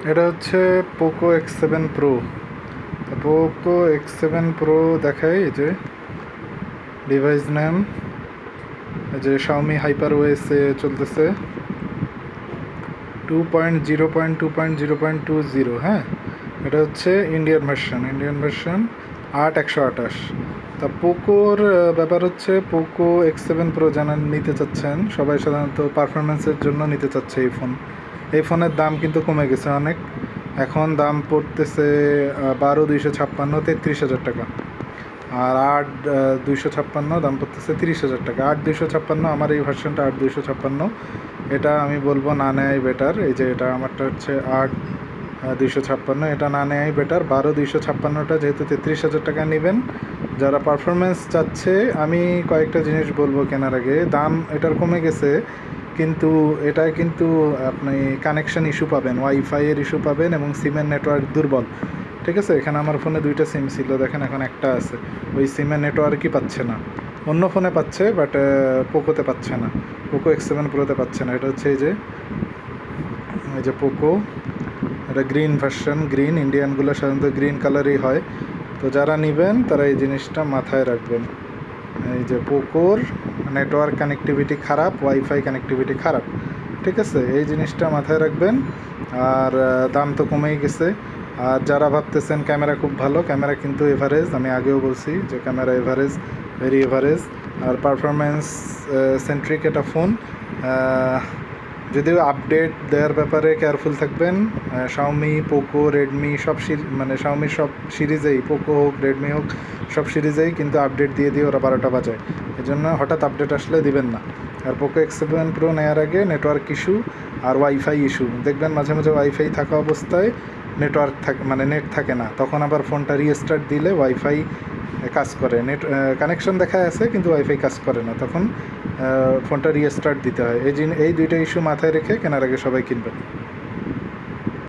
এটা হচ্ছে Poco X7 Pro। Poco X7 Pro দেখায় এই যে ডিভাইস নেম, এই যে শাওমি হাইপার ওএস চলতেছে 2.0.2.0.20। হ্যাঁ, এটা হচ্ছে ইন্ডিয়ান ভার্সন 8/128। তা পোকোর ব্যাপার হচ্ছে পোকো X7 Pro যারা নিতে চাচ্ছেন সবাই সাধারণত পারফরমেন্সের জন্য নিতে চাচ্ছে এই ফোনের দাম কিন্তু কমে গেছে অনেক। এখন দাম পড়তেছে 12,256 33,000 টাকা। আর 8,256 দাম পড়তেছে 30,000 টাকা। 8,256 আমার এই ভার্সনটা 8,256, এটা আমি বলবো না নেয়াই বেটার। এই যে এটা আমারটা হচ্ছে 8,256, এটা না নেয়াই বেটার। 12,256টা যেহেতু 33,000 টাকা নেবেন, যারা পারফরমেন্স চাচ্ছে, আমি কয়েকটা জিনিস বলবো কেনার আগে। দাম এটার কমে গেছে, কিন্তু এটায় কিন্তু আপনি কানেকশন ইস্যু পাবেন, ওয়াইফাইয়ের ইস্যু পাবেন এবং সিমের নেটওয়ার্ক দুর্বল। ঠিক আছে, এখানে আমার ফোনে 2টা সিম ছিল, দেখেন এখন একটা আছে। ওই সিমের নেটওয়ার্কই পাচ্ছে না। অন্য ফোনে পাচ্ছে, বাট পোকোতে পাচ্ছে না, পোকো X7 Proতে পাচ্ছে না। এটা হচ্ছে এই যে পোকো, এটা গ্রিন ভার্সন। গ্রিন ইন্ডিয়ানগুলো সাধারণত গ্রিন কালারই হয়। তো যারা নেবেন তারা এই জিনিসটা মাথায় রাখবেন। এই যে পোকোর নেটওয়ার্ক কানেক্টিভিটি খারাপ, ওয়াইফাই কানেক্টিভিটি খারাপ। ঠিক আছে, এই জিনিসটা মাথায় রাখবেন। আর দাম তো কমেই গেছে। আর যারা ভাবতেছেন ক্যামেরা খুব ভালো, ক্যামেরা কিন্তু এভারেজ। আমি আগেও বলছি যে ক্যামেরা এভারেজ, ভেরি এভারেজ। আর পারফরমেন্স সেন্ট্রিক এটা ফোন। যদিও আপডেট দেওয়ার ব্যাপারে কেয়ারফুল থাকবেন। শাওমি, পোকো, রেডমি সব মানে শাওমির সব সিরিজেই, পোকো হোক রেডমি হোক, সব সিরিজেই কিন্তু আপডেট দিয়ে ওরা 12টা বাজায়। এই জন্য হঠাৎ আপডেট আসলে দিবেন না। আর পোকো X7 Pro নেওয়ার আগে নেটওয়ার্ক ইস্যু আর ওয়াইফাই ইস্যু দেখবেন। মাঝে মাঝে ওয়াইফাই থাকা অবস্থায় নেটওয়ার্ক থাকে, মানে নেট থাকে না, তখন আবার ফোনটা রিস্টার্ট দিলে ওয়াইফাই কাজ করে। নেট কানেকশন দেখায় আছে কিন্তু ওয়াইফাই কাজ করে না, তখন ফোনটা রিস্টার্ট দিতে হয়। এই 2টা ইস্যু মাথায় রেখে কেনার আগে সবাই কিনবেন।